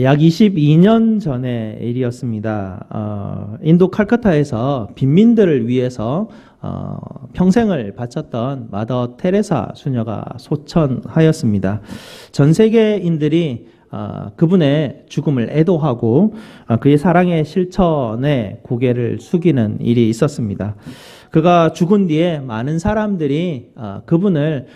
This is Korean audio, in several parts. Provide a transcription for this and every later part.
약 22년 전의 일이었습니다. 인도 칼커타에서 빈민들을 위해서 평생을 바쳤던 마더 테레사 수녀가 소천하였습니다. 전 세계인들이 그분의 죽음을 애도하고 그의 사랑의 실천에 고개를 숙이는 일이 있었습니다. 그가 죽은 뒤에 많은 사람들이 그분을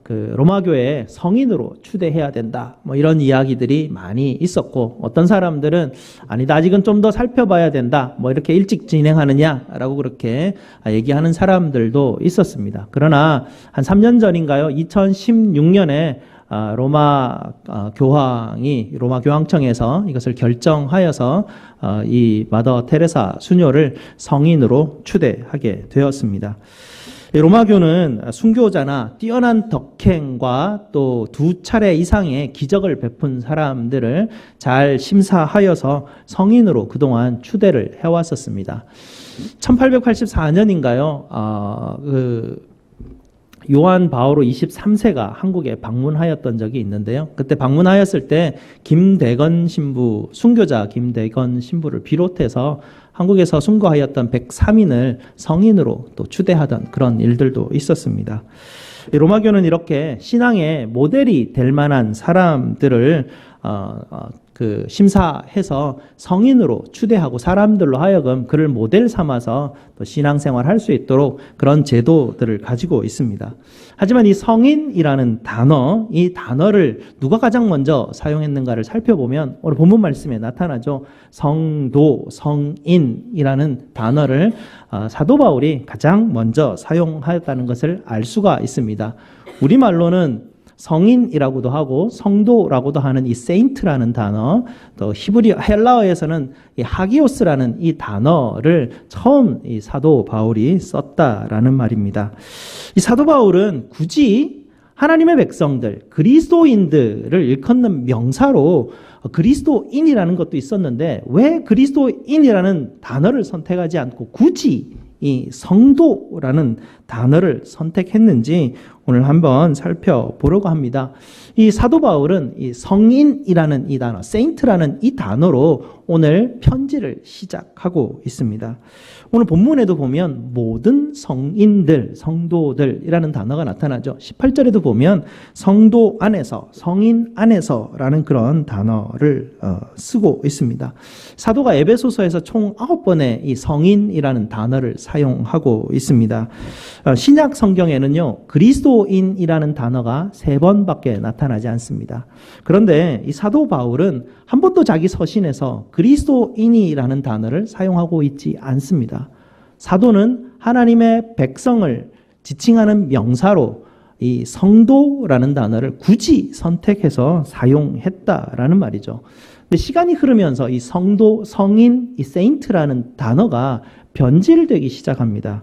그 로마교회 성인으로 추대해야 된다, 뭐 이런 이야기들이 많이 있었고, 어떤 사람들은 아니다, 아직은 좀 더 살펴봐야 된다, 뭐 이렇게 일찍 진행하느냐라고 그렇게 얘기하는 사람들도 있었습니다. 그러나 한 3년 전인가요? 2016년에 로마 교황이 로마 교황청에서 이것을 결정하여서 이 마더 테레사 수녀를 성인으로 추대하게 되었습니다. 로마교는 순교자나 뛰어난 덕행과 또 2차례 이상의 기적을 베푼 사람들을 잘 심사하여서 성인으로 그동안 추대를 해왔었습니다. 1884년인가요? 요한 바오로 23세가 한국에 방문하였던 적이 있는데요. 그때 방문하였을 때 김대건 신부, 순교자 김대건 신부를 비롯해서 한국에서 순교하였던 103인을 성인으로 또 추대하던 그런 일들도 있었습니다. 로마교는 이렇게 신앙의 모델이 될 만한 사람들을 심사해서 성인으로 추대하고 사람들로 하여금 그를 모델 삼아서 또 신앙생활 할 수 있도록 그런 제도들을 가지고 있습니다. 하지만 이 성인이라는 단어, 이 단어를 누가 가장 먼저 사용했는가를 살펴보면 오늘 본문 말씀에 나타나죠. 성도, 성인이라는 단어를 사도 바울이 가장 먼저 사용하였다는 것을 알 수가 있습니다. 우리말로는 성인이라고도 하고 성도라고도 하는 이 세인트라는 단어, 또 헬라어에서는 이 하기오스라는 이 단어를 처음 이 사도 바울이 썼다라는 말입니다. 이 사도 바울은 굳이 하나님의 백성들, 그리스도인들을 일컫는 명사로 그리스도인이라는 것도 있었는데 왜 그리스도인이라는 단어를 선택하지 않고 굳이 이 성도라는 단어를 선택했는지 오늘 한번 살펴보려고 합니다. 이 사도 바울은 이 성인이라는 이 단어, 세인트라는 이 단어로 오늘 편지를 시작하고 있습니다. 오늘 본문에도 보면 모든 성인들, 성도들이라는 단어가 나타나죠. 18절에도 보면 성도 안에서, 성인 안에서라는 그런 단어를 쓰고 있습니다. 사도가 에베소서에서 총 9번의 이 성인이라는 단어를 사용하고 있습니다. 신약 성경에는요, 그리스도인이라는 단어가 3번밖에 나타나지 않습니다. 그런데 이 사도 바울은 한 번도 자기 서신에서 그리스도인이라는 단어를 사용하고 있지 않습니다. 사도는 하나님의 백성을 지칭하는 명사로 이 성도라는 단어를 굳이 선택해서 사용했다라는 말이죠. 근데 시간이 흐르면서 이 성도, 성인, 이 세인트라는 단어가 변질되기 시작합니다.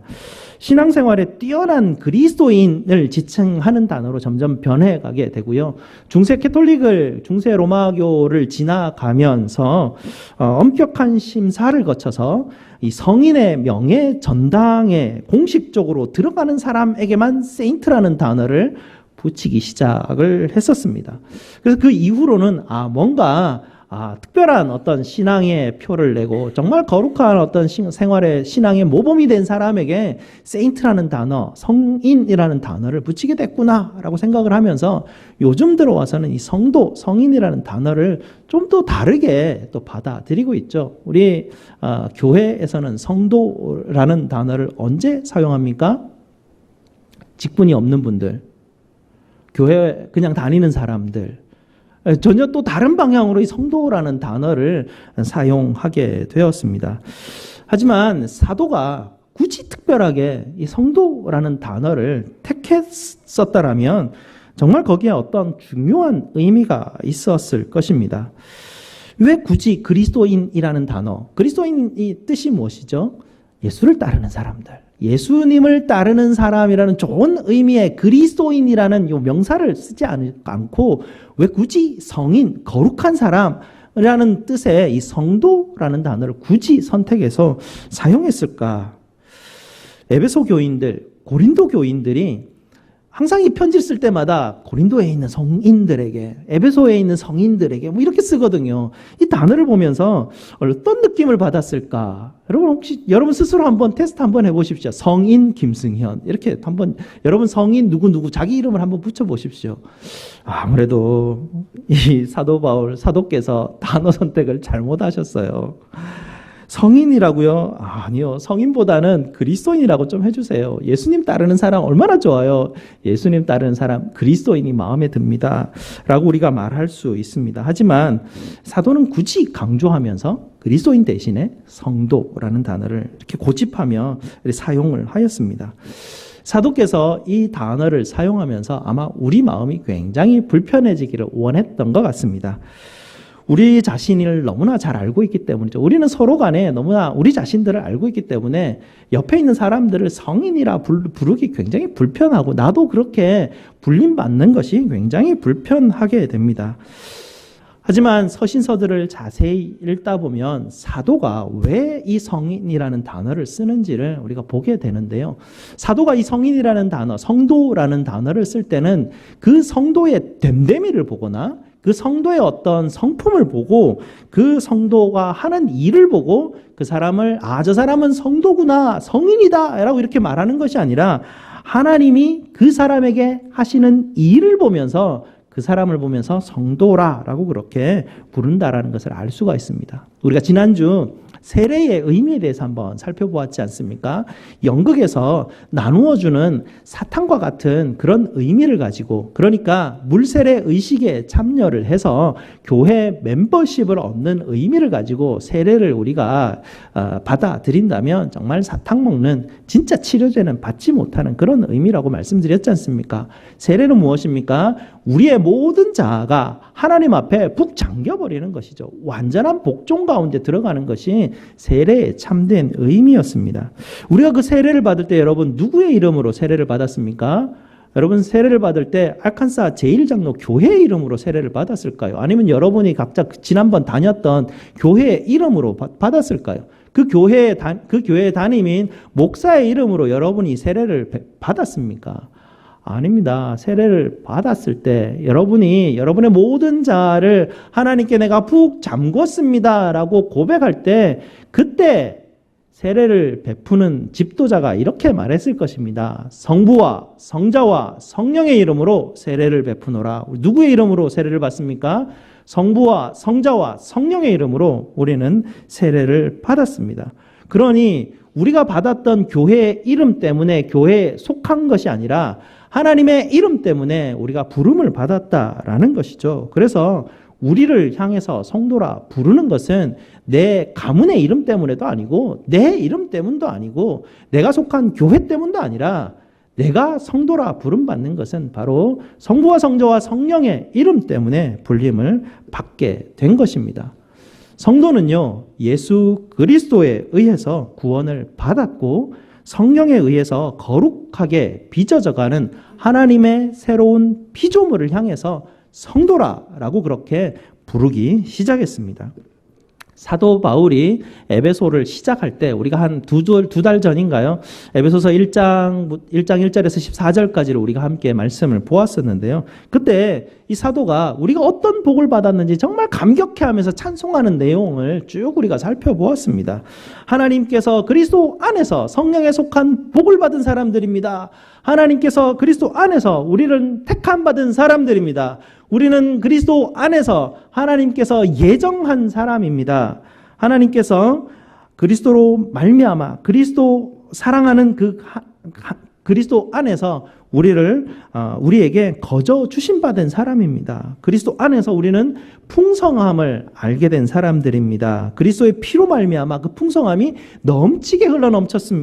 신앙생활에 뛰어난 그리스도인을 지칭하는 단어로 점점 변해가게 되고요. 중세 캐톨릭을, 중세 로마교를 지나가면서 엄격한 심사를 거쳐서 이 성인의 명예 전당에 공식적으로 들어가는 사람에게만 세인트라는 단어를 붙이기 시작을 했었습니다. 그래서 그 이후로는 뭔가 특별한 어떤 신앙의 표를 내고 정말 거룩한 어떤 생활의 신앙의 모범이 된 사람에게 세인트라는 단어, 성인이라는 단어를 붙이게 됐구나라고 생각을 하면서 요즘 들어와서는 이 성도, 성인이라는 단어를 좀 더 다르게 또 받아들이고 있죠. 우리 교회에서는 성도라는 단어를 언제 사용합니까? 직분이 없는 분들, 교회 그냥 다니는 사람들, 전혀 또 다른 방향으로 이 성도라는 단어를 사용하게 되었습니다. 하지만 사도가 굳이 특별하게 이 성도라는 단어를 택했었다라면 정말 거기에 어떤 중요한 의미가 있었을 것입니다. 왜 굳이 그리스도인이라는 단어, 그리스도인이 뜻이 무엇이죠? 예수를 따르는 사람들, 예수님을 따르는 사람이라는 좋은 의미의 그리스도인이라는 이 명사를 쓰지 않고 왜 굳이 성인, 거룩한 사람이라는 뜻의 이 성도라는 단어를 굳이 선택해서 사용했을까? 에베소 교인들, 고린도 교인들이 항상 이 편지를 쓸 때마다 고린도에 있는 성인들에게, 에베소에 있는 성인들에게 뭐 이렇게 쓰거든요. 이 단어를 보면서 어떤 느낌을 받았을까? 여러분 혹시 여러분 스스로 한번 테스트 한번 해보십시오. 성인 김승현 이렇게 한번 여러분 성인 누구 자기 이름을 한번 붙여보십시오. 아무래도 이 사도 바울 사도께서 단어 선택을 잘못하셨어요. 성인이라고요? 아니요. 성인보다는 그리스도인이라고 좀 해주세요. 예수님 따르는 사람 얼마나 좋아요. 예수님 따르는 사람 그리스도인이 마음에 듭니다. 라고 우리가 말할 수 있습니다. 하지만 사도는 굳이 강조하면서 그리스도인 대신에 성도라는 단어를 이렇게 고집하며 사용을 하였습니다. 사도께서 이 단어를 사용하면서 아마 우리 마음이 굉장히 불편해지기를 원했던 것 같습니다. 우리 자신을 너무나 잘 알고 있기 때문이죠. 우리는 서로 간에 너무나 우리 자신들을 알고 있기 때문에 옆에 있는 사람들을 성인이라 부르기 굉장히 불편하고 나도 그렇게 불림받는 것이 굉장히 불편하게 됩니다. 하지만 서신서들을 자세히 읽다 보면 사도가 왜 이 성인이라는 단어를 쓰는지를 우리가 보게 되는데요. 사도가 이 성인이라는 단어, 성도라는 단어를 쓸 때는 그 성도의 됨됨이를 보거나 그 성도의 어떤 성품을 보고 그 성도가 하는 일을 보고 그 사람을 저 사람은 성도구나, 성인이다 라고 이렇게 말하는 것이 아니라 하나님이 그 사람에게 하시는 일을 보면서 그 사람을 보면서 성도라라고 그렇게 부른다라는 것을 알 수가 있습니다. 우리가 지난주 세례의 의미에 대해서 한번 살펴보았지 않습니까? 연극에서 나누어주는 사탕과 같은 그런 의미를 가지고, 그러니까 물세례 의식에 참여를 해서 교회 멤버십을 얻는 의미를 가지고 세례를 우리가 받아들인다면 정말 사탕 먹는 진짜 치료제는 받지 못하는 그런 의미라고 말씀드렸지 않습니까? 세례는 무엇입니까? 우리의 모든 자아가 하나님 앞에 푹 잠겨버리는 것이죠. 완전한 복종 가운데 들어가는 것이 세례의 참된 의미였습니다. 우리가 그 세례를 받을 때 여러분 누구의 이름으로 세례를 받았습니까? 여러분 세례를 받을 때 알칸사 제1장로 교회의 이름으로 세례를 받았을까요? 아니면 여러분이 각자 지난번 다녔던 교회의 이름으로 받았을까요? 그 교회의 담임인 목사의 이름으로 여러분이 세례를 받았습니까? 아닙니다. 세례를 받았을 때 여러분이 여러분의 모든 자아를 하나님께 내가 푹 잠궜습니다 라고 고백할 때 그때 세례를 베푸는 집도자가 이렇게 말했을 것입니다. 성부와 성자와 성령의 이름으로 세례를 베푸노라. 누구의 이름으로 세례를 받습니까? 성부와 성자와 성령의 이름으로 우리는 세례를 받았습니다. 그러니 우리가 받았던 교회의 이름 때문에 교회에 속한 것이 아니라 하나님의 이름 때문에 우리가 부름을 받았다라는 것이죠. 그래서 우리를 향해서 성도라 부르는 것은 내 가문의 이름 때문에도 아니고 내 이름 때문도 아니고 내가 속한 교회 때문도 아니라 내가 성도라 부름받는 것은 바로 성부와 성자와 성령의 이름 때문에 불림을 받게 된 것입니다. 성도는요, 예수 그리스도에 의해서 구원을 받았고 성령에 의해서 거룩하게 빚어져가는 하나님의 새로운 피조물을 향해서 성도라라고 그렇게 부르기 시작했습니다. 사도 바울이 에베소를 시작할 때 우리가 한 두 달 전인가요? 에베소서 1장 1절에서 14절까지를 우리가 함께 말씀을 보았었는데요. 그때 이 사도가 우리가 어떤 복을 받았는지 정말 감격해하면서 찬송하는 내용을 쭉 우리가 살펴보았습니다. 하나님께서 그리스도 안에서 성령에 속한 복을 받은 사람들입니다. 하나님께서 그리스도 안에서 우리를 택함 받은 사람들입니다. 우리는 그리스도 안에서 하나님께서 예정한 사람입니다. 하나님께서 그리스도로 말미암아 그리스도 사랑하는 그리스도 안에서 우리에게 거저 주신 받은 사람입니다. 그리스도 안에서 우리는 풍성함을 알게 된 사람들입니다. 그리스도의 피로 말미암아 그 풍성함이 넘치게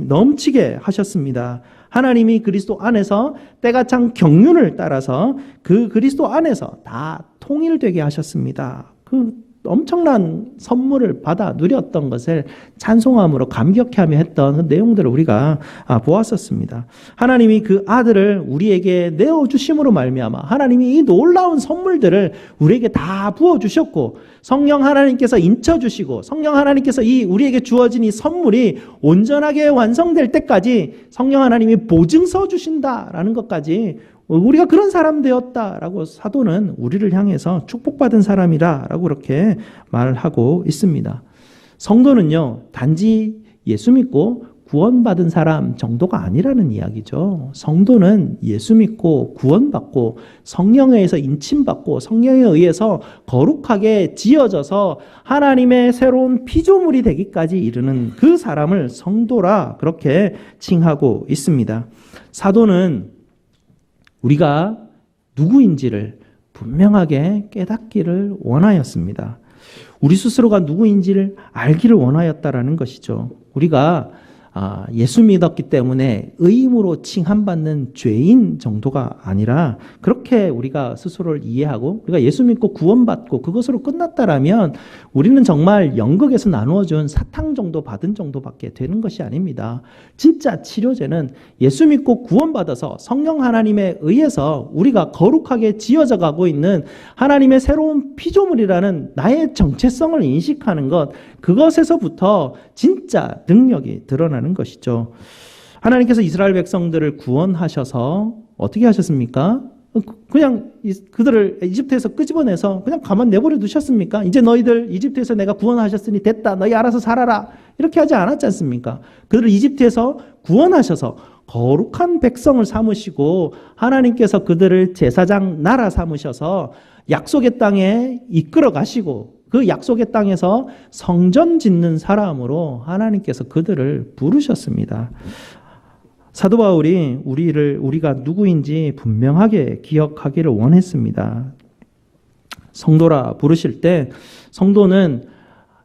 넘치게 하셨습니다. 하나님이 그리스도 안에서 때가 찬 경륜을 따라서 그 그리스도 안에서 다 통일되게 하셨습니다. 그 엄청난 선물을 받아 누렸던 것을 찬송함으로 감격해하며 했던 그 내용들을 우리가 보았었습니다. 하나님이 그 아들을 우리에게 내어주심으로 말미암아 하나님이 이 놀라운 선물들을 우리에게 다 부어주셨고 성령 하나님께서 인쳐주시고 성령 하나님께서 우리에게 주어진 이 선물이 온전하게 완성될 때까지 성령 하나님이 보증서 주신다라는 것까지 우리가 그런 사람 되었다라고 사도는 우리를 향해서 축복받은 사람이라고 그렇게 말을 하고 있습니다. 성도는요, 단지 예수 믿고 구원받은 사람 정도가 아니라는 이야기죠. 성도는 예수 믿고 구원받고 성령에 의해서 인침받고 성령에 의해서 거룩하게 지어져서 하나님의 새로운 피조물이 되기까지 이르는 그 사람을 성도라 그렇게 칭하고 있습니다. 사도는 우리가 누구인지를 분명하게 깨닫기를 원하였습니다. 우리 스스로가 누구인지를 알기를 원하였다라는 것이죠. 우리가 예수 믿었기 때문에 의인으로 칭함받는 죄인 정도가 아니라 그렇게 우리가 스스로를 이해하고 우리가 예수 믿고 구원받고 그것으로 끝났다라면 우리는 정말 연극에서 나누어준 사탕 정도 받은 정도밖에 되는 것이 아닙니다. 진짜 치료제는 예수 믿고 구원받아서 성령 하나님에 의해서 우리가 거룩하게 지어져 가고 있는 하나님의 새로운 피조물이라는 나의 정체성을 인식하는 것, 그것에서부터 진짜 능력이 드러나는 것이죠. 하나님께서 이스라엘 백성들을 구원하셔서 어떻게 하셨습니까? 그냥 그들을 이집트에서 끄집어내서 그냥 가만 내버려 두셨습니까? 이제 너희들 이집트에서 내가 구원하셨으니 됐다. 너희 알아서 살아라. 이렇게 하지 않았지 않습니까? 그들을 이집트에서 구원하셔서 거룩한 백성을 삼으시고 하나님께서 그들을 제사장 나라 삼으셔서 약속의 땅에 이끌어 가시고 그 약속의 땅에서 성전 짓는 사람으로 하나님께서 그들을 부르셨습니다. 사도 바울이 우리가 누구인지 분명하게 기억하기를 원했습니다. 성도라 부르실 때 성도는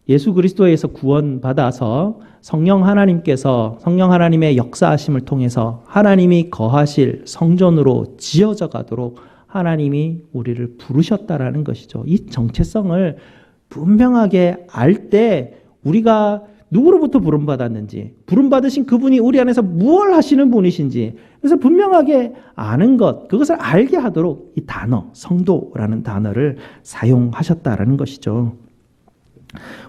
예수 그리스도에서 구원받아서 성령 하나님의 역사하심을 통해서 하나님이 거하실 성전으로 지어져 가도록 하나님이 우리를 부르셨다라는 것이죠. 이 정체성을 분명하게 알 때 우리가 누구로부터 부름받았는지, 부름받으신 그분이 우리 안에서 무엇을 하시는 분이신지, 그래서 분명하게 아는 것, 그것을 알게 하도록 이 단어, 성도라는 단어를 사용하셨다라는 것이죠.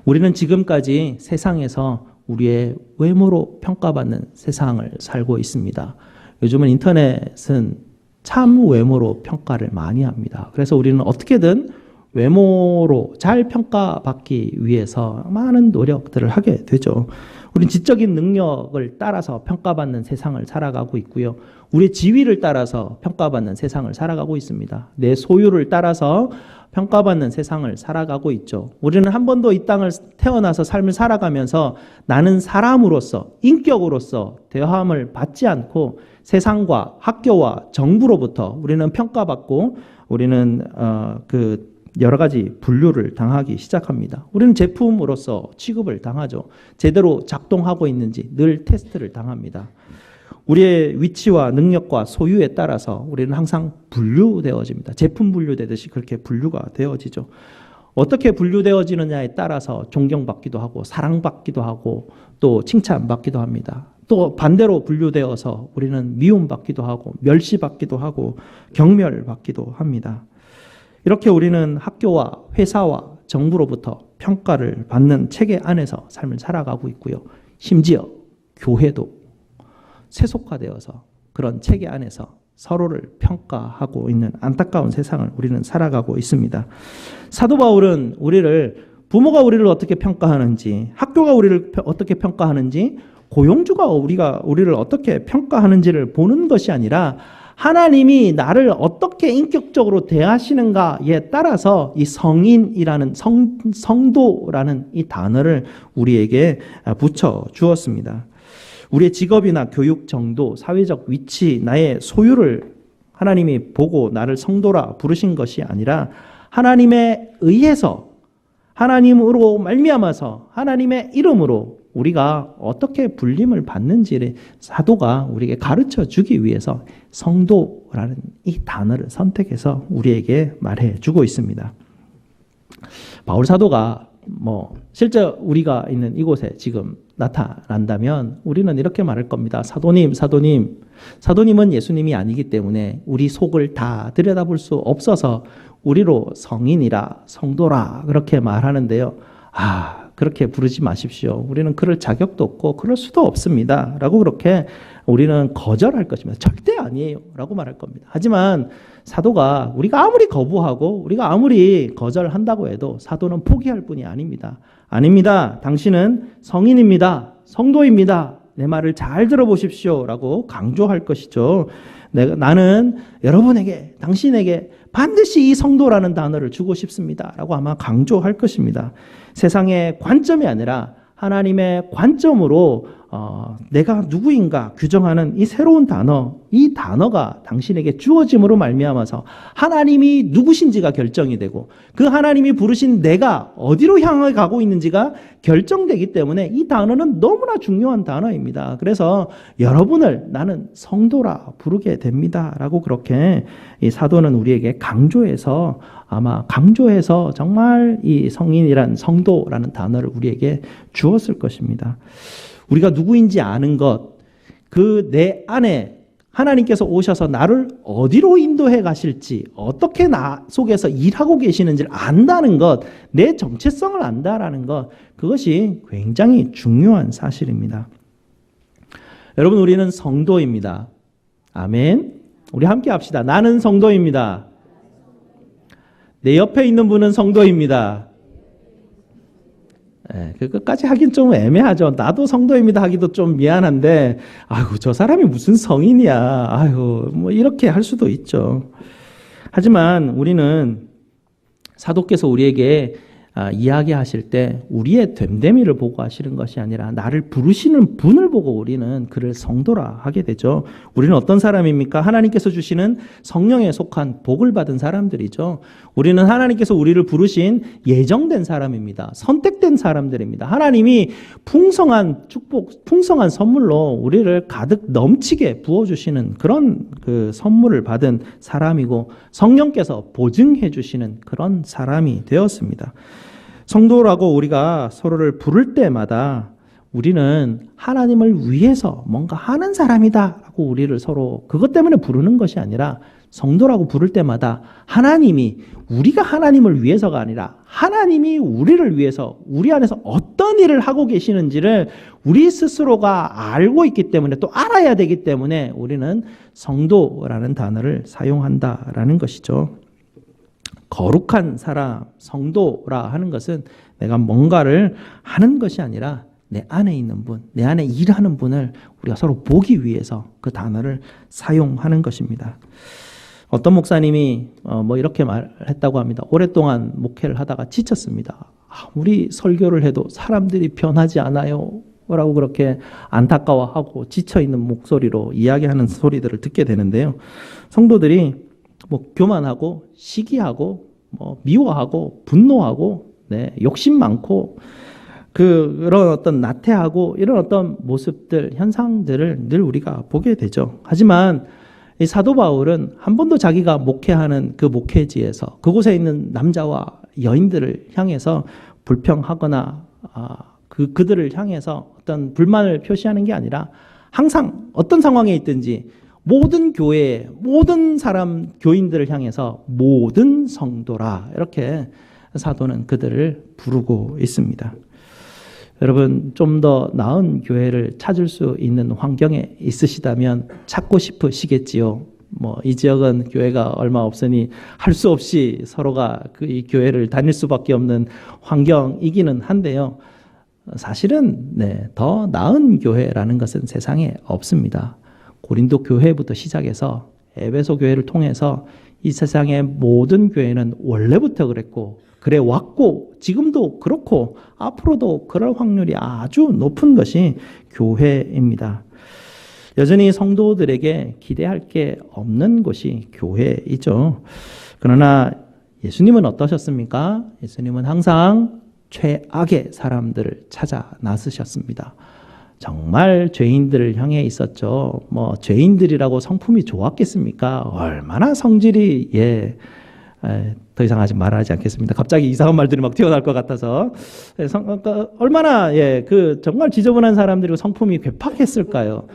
우리는 지금까지 세상에서 우리의 외모로 평가받는 세상을 살고 있습니다. 요즘은 인터넷은 참 외모로 평가를 많이 합니다. 그래서 우리는 어떻게든 외모로 잘 평가받기 위해서 많은 노력들을 하게 되죠. 우리는 지적인 능력을 따라서 평가받는 세상을 살아가고 있고요. 우리의 지위를 따라서 평가받는 세상을 살아가고 있습니다. 내 소유를 따라서 평가받는 세상을 살아가고 있죠. 우리는 한 번도 이 땅을 태어나서 삶을 살아가면서 나는 사람으로서, 인격으로서 대함을 받지 않고 세상과 학교와 정부로부터 우리는 평가받고 우리는 여러 가지 분류를 당하기 시작합니다. 우리는 제품으로서 취급을 당하죠. 제대로 작동하고 있는지 늘 테스트를 당합니다. 우리의 위치와 능력과 소유에 따라서 우리는 항상 분류되어집니다. 제품 분류되듯이 그렇게 분류가 되어지죠. 어떻게 분류되어지느냐에 따라서 존경받기도 하고 사랑받기도 하고 또 칭찬받기도 합니다. 또 반대로 분류되어서 우리는 미움받기도 하고 멸시받기도 하고 경멸받기도 합니다. 이렇게 우리는 학교와 회사와 정부로부터 평가를 받는 체계 안에서 삶을 살아가고 있고요. 심지어 교회도 세속화되어서 그런 체계 안에서 서로를 평가하고 있는 안타까운 세상을 우리는 살아가고 있습니다. 사도 바울은 부모가 우리를 어떻게 평가하는지, 학교가 우리를 어떻게 평가하는지, 고용주가 우리를 어떻게 평가하는지를 보는 것이 아니라 하나님이 나를 어떻게 인격적으로 대하시는가에 따라서 이 성인이라는 성도라는 이 단어를 우리에게 붙여 주었습니다. 우리의 직업이나 교육 정도, 사회적 위치, 나의 소유를 하나님이 보고 나를 성도라 부르신 것이 아니라 하나님에 의해서, 하나님으로 말미암아서, 하나님의 이름으로 우리가 어떻게 불림을 받는지를 사도가 우리에게 가르쳐 주기 위해서 성도라는 이 단어를 선택해서 우리에게 말해주고 있습니다. 바울 사도가 실제 우리가 있는 이곳에 지금 나타난다면 우리는 이렇게 말할 겁니다. 사도님은 예수님이 아니기 때문에 우리 속을 다 들여다볼 수 없어서 우리로 성인이라 성도라 그렇게 말하는데요. 그렇게 부르지 마십시오. 우리는 그럴 자격도 없고 그럴 수도 없습니다. 라고 그렇게 우리는 거절할 것입니다. 절대 아니에요. 라고 말할 겁니다. 하지만 사도가 우리가 아무리 거부하고 우리가 아무리 거절한다고 해도 사도는 포기할 뿐이 아닙니다. 아닙니다. 당신은 성인입니다. 성도입니다. 내 말을 잘 들어보십시오. 라고 강조할 것이죠. 나는 여러분에게, 당신에게 반드시 이 성도라는 단어를 주고 싶습니다. 라고 아마 강조할 것입니다. 세상의 관점이 아니라 하나님의 관점으로 내가 누구인가 규정하는 이 새로운 단어, 이 단어가 당신에게 주어짐으로 말미암아서 하나님이 누구신지가 결정이 되고 그 하나님이 부르신 내가 어디로 향해 가고 있는지가 결정되기 때문에 이 단어는 너무나 중요한 단어입니다. 그래서 여러분을 나는 성도라 부르게 됩니다. 라고 그렇게 이 사도는 우리에게 강조해서 정말 이 성인이란 성도라는 단어를 우리에게 주었을 것입니다. 우리가 누구인지 아는 것, 그 내 안에 하나님께서 오셔서 나를 어디로 인도해 가실지, 어떻게 나 속에서 일하고 계시는지를 안다는 것, 내 정체성을 안다라는 것, 그것이 굉장히 중요한 사실입니다. 여러분, 우리는 성도입니다. 아멘. 우리 함께 합시다. 나는 성도입니다. 내 옆에 있는 분은 성도입니다. 그것까지 하긴 좀 애매하죠. 나도 성도입니다 하기도 좀 미안한데, 아이고, 저 사람이 무슨 성인이야. 아이고, 뭐 이렇게 할 수도 있죠. 하지만 우리는 사도께서 우리에게 이야기하실 때 우리의 됨됨이를 보고 하시는 것이 아니라 나를 부르시는 분을 보고 우리는 그를 성도라 하게 되죠. 우리는 어떤 사람입니까? 하나님께서 주시는 성령에 속한 복을 받은 사람들이죠. 우리는 하나님께서 우리를 부르신 예정된 사람입니다. 선택된 사람들입니다. 하나님이 풍성한 축복, 풍성한 선물로 우리를 가득 넘치게 부어주시는 그런 그 선물을 받은 사람이고 성령께서 보증해 주시는 그런 사람이 되었습니다. 성도라고 우리가 서로를 부를 때마다 우리는 하나님을 위해서 뭔가 하는 사람이다라고 우리를 서로 그것 때문에 부르는 것이 아니라 성도라고 부를 때마다 하나님이 우리가 하나님을 위해서가 아니라 하나님이 우리를 위해서 우리 안에서 어떤 일을 하고 계시는지를 우리 스스로가 알고 있기 때문에 또 알아야 되기 때문에 우리는 성도라는 단어를 사용한다라는 것이죠. 거룩한 사람, 성도라 하는 것은 내가 뭔가를 하는 것이 아니라 내 안에 있는 분, 내 안에 일하는 분을 우리가 서로 보기 위해서 그 단어를 사용하는 것입니다. 어떤 목사님이 이렇게 말했다고 합니다. 오랫동안 목회를 하다가 지쳤습니다. 아무리 설교를 해도 사람들이 변하지 않아요. 라고 그렇게 안타까워하고 지쳐있는 목소리로 이야기하는 소리들을 듣게 되는데요. 성도들이 교만하고 시기하고 미워하고 분노하고 욕심 많고 그런 어떤 나태하고 이런 어떤 모습들 현상들을 늘 우리가 보게 되죠. 하지만 이 사도 바울은 한 번도 자기가 목회하는 그 목회지에서 그곳에 있는 남자와 여인들을 향해서 불평하거나 그들을 향해서 어떤 불만을 표시하는 게 아니라 항상 어떤 상황에 있든지 모든 교회, 모든 사람, 교인들을 향해서 모든 성도라 이렇게 사도는 그들을 부르고 있습니다. 여러분, 좀 더 나은 교회를 찾을 수 있는 환경에 있으시다면 찾고 싶으시겠지요. 이 지역은 교회가 얼마 없으니 할 수 없이 서로가 이 교회를 다닐 수밖에 없는 환경이기는 한데요. 사실은 더 나은 교회라는 것은 세상에 없습니다. 고린도 교회부터 시작해서 에베소 교회를 통해서 이 세상의 모든 교회는 원래부터 그랬고 그래 왔고 지금도 그렇고 앞으로도 그럴 확률이 아주 높은 것이 교회입니다. 여전히 성도들에게 기대할 게 없는 곳이 교회이죠. 그러나 예수님은 어떠셨습니까? 예수님은 항상 최악의 사람들을 찾아 나서셨습니다. 정말 죄인들을 향해 있었죠. 죄인들이라고 성품이 좋았겠습니까? 얼마나 성질이 더 이상 하지 말하지 않겠습니다. 갑자기 이상한 말들이 막 튀어나올 것 같아서 얼마나 정말 지저분한 사람들이고 성품이 괴팍했을까요?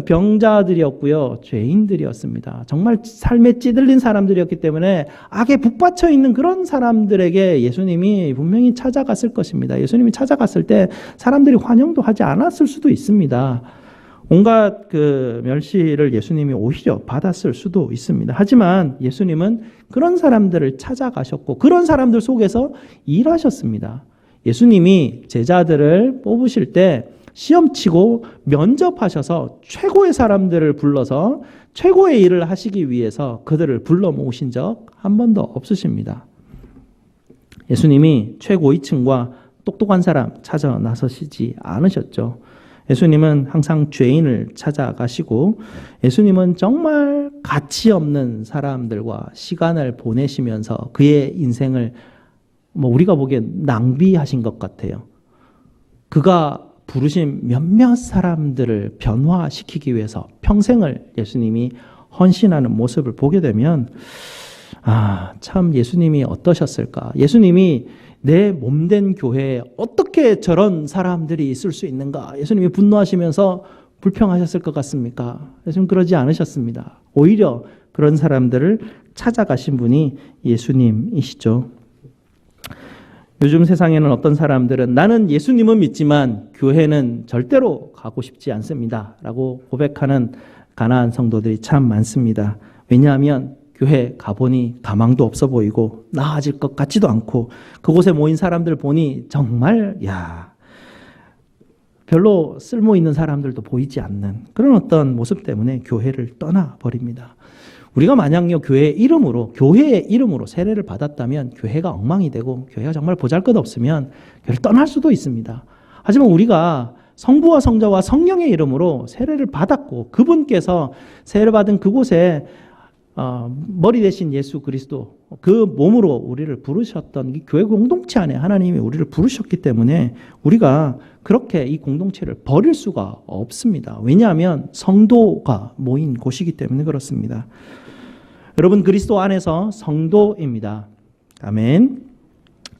병자들이었고요. 죄인들이었습니다. 정말 삶에 찌들린 사람들이었기 때문에 악에 북받쳐 있는 그런 사람들에게 예수님이 분명히 찾아갔을 것입니다. 예수님이 찾아갔을 때 사람들이 환영도 하지 않았을 수도 있습니다. 온갖 그 멸시를 예수님이 오히려 받았을 수도 있습니다. 하지만 예수님은 그런 사람들을 찾아가셨고 그런 사람들 속에서 일하셨습니다. 예수님이 제자들을 뽑으실 때 시험치고 면접하셔서 최고의 사람들을 불러서 최고의 일을 하시기 위해서 그들을 불러 모으신 적 한 번도 없으십니다. 예수님이 최고위층과 똑똑한 사람 찾아 나서시지 않으셨죠. 예수님은 항상 죄인을 찾아가시고 예수님은 정말 가치 없는 사람들과 시간을 보내시면서 그의 인생을 우리가 보기엔 낭비하신 것 같아요. 그가 부르신 몇몇 사람들을 변화시키기 위해서 평생을 예수님이 헌신하는 모습을 보게 되면 참 예수님이 어떠셨을까? 예수님이 내 몸된 교회에 어떻게 저런 사람들이 있을 수 있는가? 예수님이 분노하시면서 불평하셨을 것 같습니까? 예수님 그러지 않으셨습니다. 오히려 그런 사람들을 찾아가신 분이 예수님이시죠. 요즘 세상에는 어떤 사람들은 나는 예수님은 믿지만 교회는 절대로 가고 싶지 않습니다 라고 고백하는 가나안 성도들이 참 많습니다. 왜냐하면 교회 가보니 가망도 없어 보이고 나아질 것 같지도 않고 그곳에 모인 사람들 보니 정말 별로 쓸모 있는 사람들도 보이지 않는 그런 어떤 모습 때문에 교회를 떠나버립니다. 우리가 만약요 교회의 이름으로 세례를 받았다면 교회가 엉망이 되고 교회가 정말 보잘것없으면 교회를 떠날 수도 있습니다. 하지만 우리가 성부와 성자와 성령의 이름으로 세례를 받았고 그분께서 세례를 받은 그곳에 머리 대신 예수 그리스도 그 몸으로 우리를 부르셨던 이 교회 공동체 안에 하나님이 우리를 부르셨기 때문에 우리가 그렇게 이 공동체를 버릴 수가 없습니다. 왜냐하면 성도가 모인 곳이기 때문에 그렇습니다. 여러분 그리스도 안에서 성도입니다. 아멘.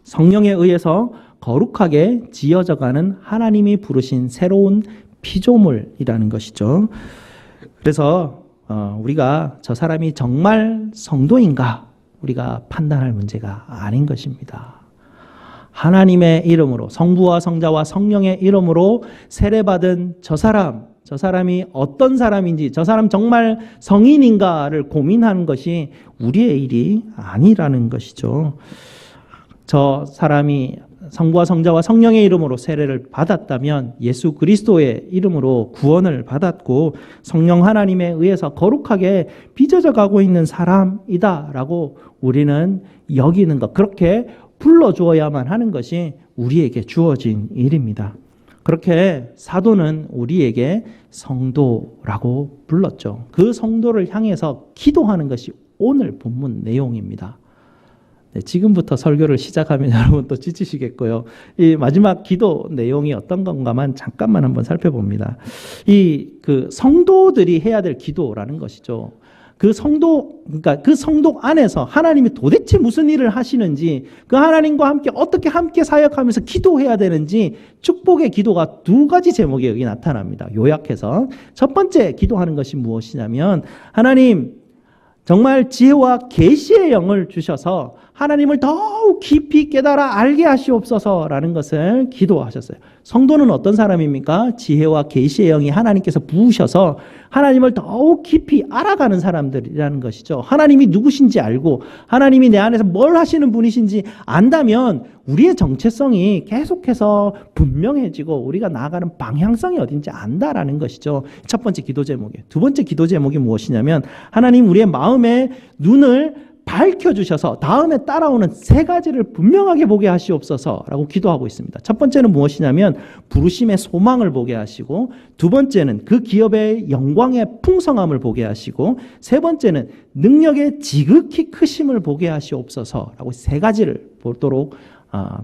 성령에 의해서 거룩하게 지어져가는 하나님이 부르신 새로운 피조물이라는 것이죠. 그래서 우리가 저 사람이 정말 성도인가 우리가 판단할 문제가 아닌 것입니다. 하나님의 이름으로 성부와 성자와 성령의 이름으로 세례받은 저 사람이 어떤 사람인지 저 사람 정말 성인인가를 고민하는 것이 우리의 일이 아니라는 것이죠. 저 사람이 성부와 성자와 성령의 이름으로 세례를 받았다면 예수 그리스도의 이름으로 구원을 받았고 성령 하나님에 의해서 거룩하게 빚어져 가고 있는 사람이다라고 우리는 여기는 것, 그렇게 불러주어야만 하는 것이 우리에게 주어진 일입니다. 그렇게 사도는 우리에게 성도라고 불렀죠. 그 성도를 향해서 기도하는 것이 오늘 본문 내용입니다. 네, 지금부터 설교를 시작하면 여러분 또 지치시겠고요. 이 마지막 기도 내용이 어떤 건가만 잠깐만 한번 살펴봅니다. 그 성도들이 해야 될 기도라는 것이죠. 그러니까 그 성도 안에서 하나님이 도대체 무슨 일을 하시는지, 그 하나님과 함께 어떻게 함께 사역하면서 기도해야 되는지 축복의 기도가 두 가지 제목이 여기 나타납니다. 요약해서 첫 번째 기도하는 것이 무엇이냐면 하나님 정말 지혜와 계시의 영을 주셔서 하나님을 더욱 깊이 깨달아 알게 하시옵소서라는 것을 기도하셨어요. 성도는 어떤 사람입니까? 지혜와 계시의 영이 하나님께서 부으셔서 하나님을 더욱 깊이 알아가는 사람들이라는 것이죠. 하나님이 누구신지 알고 하나님이 내 안에서 뭘 하시는 분이신지 안다면 우리의 정체성이 계속해서 분명해지고 우리가 나아가는 방향성이 어딘지 안다라는 것이죠. 첫 번째 기도 제목이에요. 두 번째 기도 제목이 무엇이냐면 하나님 우리의 마음의 눈을 밝혀주셔서 다음에 따라오는 세 가지를 분명하게 보게 하시옵소서라고 기도하고 있습니다. 첫 번째는 무엇이냐면 부르심의 소망을 보게 하시고, 두 번째는 그 기업의 영광의 풍성함을 보게 하시고, 세 번째는 능력의 지극히 크심을 보게 하시옵소서라고 세 가지를 보도록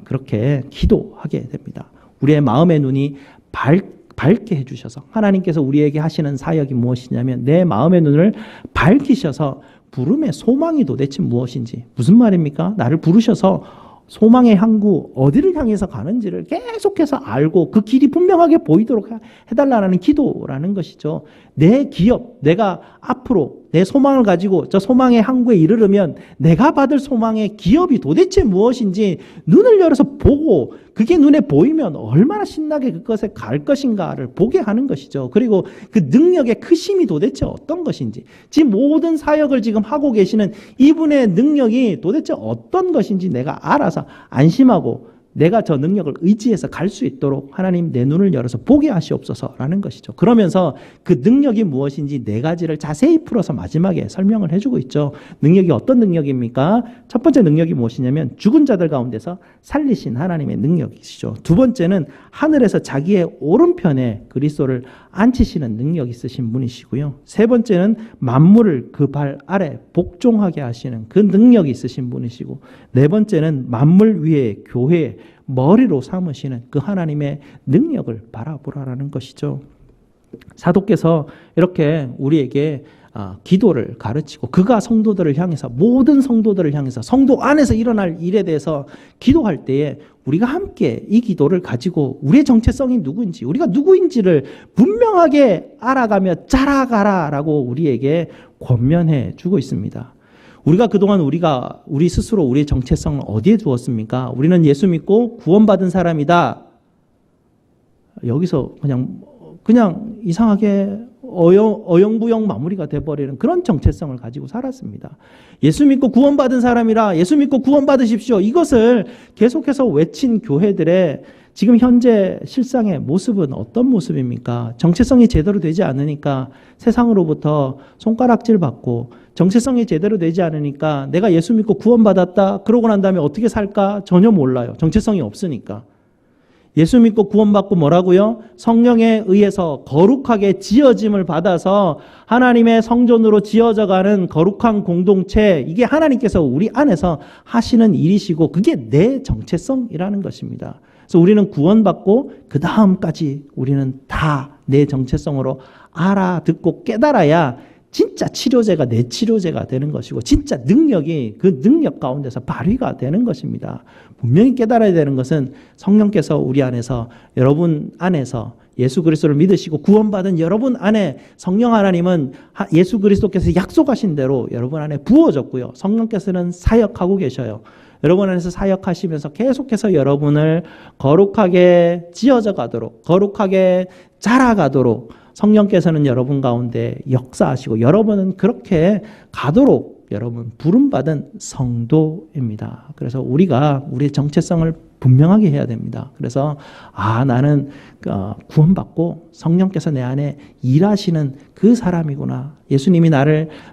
그렇게 기도하게 됩니다. 우리의 마음의 눈이 밝게 해주셔서 하나님께서 우리에게 하시는 사역이 무엇이냐면 내 마음의 눈을 밝히셔서 부름의 소망이 도대체 무엇인지, 무슨 말입니까? 나를 부르셔서 소망의 항구 어디를 향해서 가는지를 계속해서 알고 그 길이 분명하게 보이도록 해달라는 기도라는 것이죠. 내 기업, 내가 앞으로 내 소망을 가지고 저 소망의 항구에 이르르면 내가 받을 소망의 기업이 도대체 무엇인지 눈을 열어서 보고 그게 눈에 보이면 얼마나 신나게 그것에 갈 것인가를 보게 하는 것이죠. 그리고 그 능력의 크심이 도대체 어떤 것인지, 지금 모든 사역을 지금 하고 계시는 이분의 능력이 도대체 어떤 것인지 내가 알아서 안심하고 내가 저 능력을 의지해서 갈 수 있도록 하나님 내 눈을 열어서 보게 하시옵소서라는 것이죠. 그러면서 그 능력이 무엇인지 네 가지를 자세히 풀어서 마지막에 설명을 해주고 있죠. 능력이 어떤 능력입니까? 첫 번째 능력이 무엇이냐면 죽은 자들 가운데서 살리신 하나님의 능력이시죠. 두 번째는 하늘에서 자기의 오른편에 그리스도를 앉히시는 능력이 있으신 분이시고요. 세 번째는 만물을 그 발 아래 복종하게 하시는 그 능력이 있으신 분이시고, 네 번째는 만물 위에 교회의 머리로 삼으시는 그 하나님의 능력을 바라보라라는 것이죠. 사도께서 이렇게 우리에게 기도를 가르치고 그가 성도들을 향해서, 모든 성도들을 향해서 성도 안에서 일어날 일에 대해서 기도할 때에 우리가 함께 이 기도를 가지고 우리의 정체성이 누구인지, 우리가 누구인지를 분명하게 알아가며 자라가라라고 우리에게 권면해 주고 있습니다. 우리가 그동안 우리 스스로 우리의 정체성을 어디에 두었습니까? 우리는 예수 믿고 구원받은 사람이다. 여기서 그냥 이상하게 어영부영 마무리가 돼버리는 그런 정체성을 가지고 살았습니다. 예수 믿고 구원받은 사람이라 예수 믿고 구원받으십시오. 이것을 계속해서 외친 교회들의 지금 현재 실상의 모습은 어떤 모습입니까? 정체성이 제대로 되지 않으니까 세상으로부터 손가락질 받고, 정체성이 제대로 되지 않으니까 내가 예수 믿고 구원받았다 그러고 난 다음에 어떻게 살까 전혀 몰라요. 정체성이 없으니까. 예수 믿고 구원받고 뭐라고요? 성령에 의해서 거룩하게 지어짐을 받아서 하나님의 성전으로 지어져가는 거룩한 공동체, 이게 하나님께서 우리 안에서 하시는 일이시고 그게 내 정체성이라는 것입니다. 그래서 우리는 구원받고 그 다음까지 우리는 다 내 정체성으로 알아듣고 깨달아야 진짜 치료제가 내 치료제가 되는 것이고 진짜 능력이 그 능력 가운데서 발휘가 되는 것입니다. 분명히 깨달아야 되는 것은 성령께서 우리 안에서, 여러분 안에서 예수 그리스도를 믿으시고 구원받은 여러분 안에 성령 하나님은 예수 그리스도께서 약속하신 대로 여러분 안에 부어졌고요. 성령께서는 사역하고 계셔요. 여러분 안에서 사역하시면서 계속해서 여러분을 거룩하게 지어져 가도록, 거룩하게 자라가도록 성령께서는 여러분 가운데 역사하시고 여러분은 그렇게 가도록 여러분 부름받은 성도입니다. 그래서 우리가 우리의 정체성을 분명하게 해야 됩니다. 그래서 나는 구원받고 성령께서 내 안에 일하시는 그 사람이구나.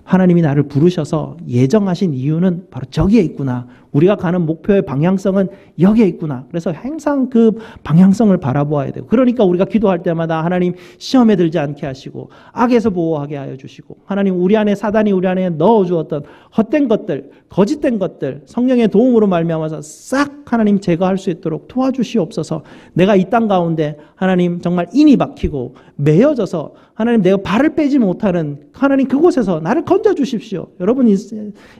하나님이 나를 부르셔서 예정하신 이유는 바로 저기에 있구나. 우리가 가는 목표의 방향성은 여기에 있구나. 그래서 항상 그 방향성을 바라보아야 되고, 그러니까 우리가 기도할 때마다 하나님 시험에 들지 않게 하시고 악에서 보호하게 하여 주시고, 하나님 사단이 우리 안에 넣어주었던 헛된 것들, 거짓된 것들 성령의 도움으로 말미암아서 싹 하나님 제거할 수 있도록 도와주시옵소서. 내가 이 땅 가운데 하나님 정말 인이 박히고 매여져서 하나님 내가 발을 빼지 못하는 하나님 그곳에서 나를 건져주십시오. 여러분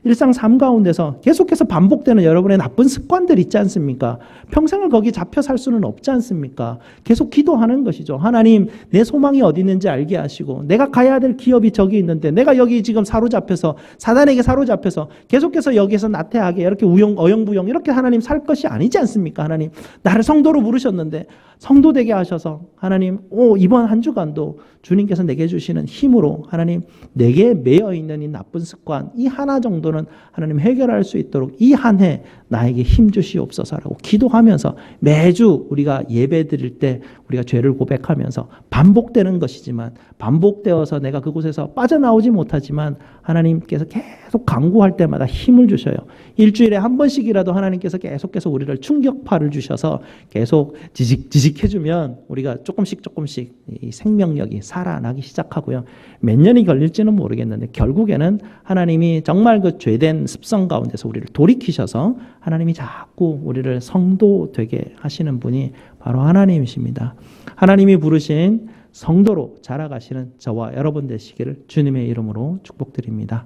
일상 삶 가운데서 계속해서 반복되는 여러분의 나쁜 습관들 있지 않습니까? 평생을 거기 잡혀 살 수는 없지 않습니까? 계속 기도하는 것이죠. 하나님 내 소망이 어디 있는지 알게 하시고, 내가 가야 될 기업이 저기 있는데 내가 여기 지금 사로잡혀서 사단에게 사로잡혀서 계속해서 여기서 나태하게 이렇게 어영부영 이렇게 하나님 살 것이 아니지 않습니까? 하나님 나를 성도로 부르셨는데 성도 되게 하셔서 하나님 이번 한 주간도 주님께서 내게 주시는 힘으로 하나님 내게 매여 있는 이 나쁜 습관 이 하나 정도는 하나님 해결할 수 있도록 이 한 해 나에게 힘 주시옵소서라고 기도하면서, 매주 우리가 예배 드릴 때 우리가 죄를 고백하면서 반복되는 것이지만, 반복되어서 내가 그곳에서 빠져나오지 못하지만 하나님께서 계속 강구할 때마다 힘을 주셔요. 일주일에 한 번씩이라도 하나님께서 계속해서 우리를 충격파를 주셔서 계속 지직해주면 우리가 조금씩 이 생명력이 살아나기 시작하고요. 몇 년이 걸릴지는 모르겠는데 결국에는 하나님이 정말 그 죄된 습성 가운데서 우리를 돌이키셔서 하나님이 자꾸 우리를 성도 되게 하시는 분이 바로 하나님이십니다. 하나님이 부르신 성도로 자라가시는 저와 여러분 되시기를 주님의 이름으로 축복드립니다.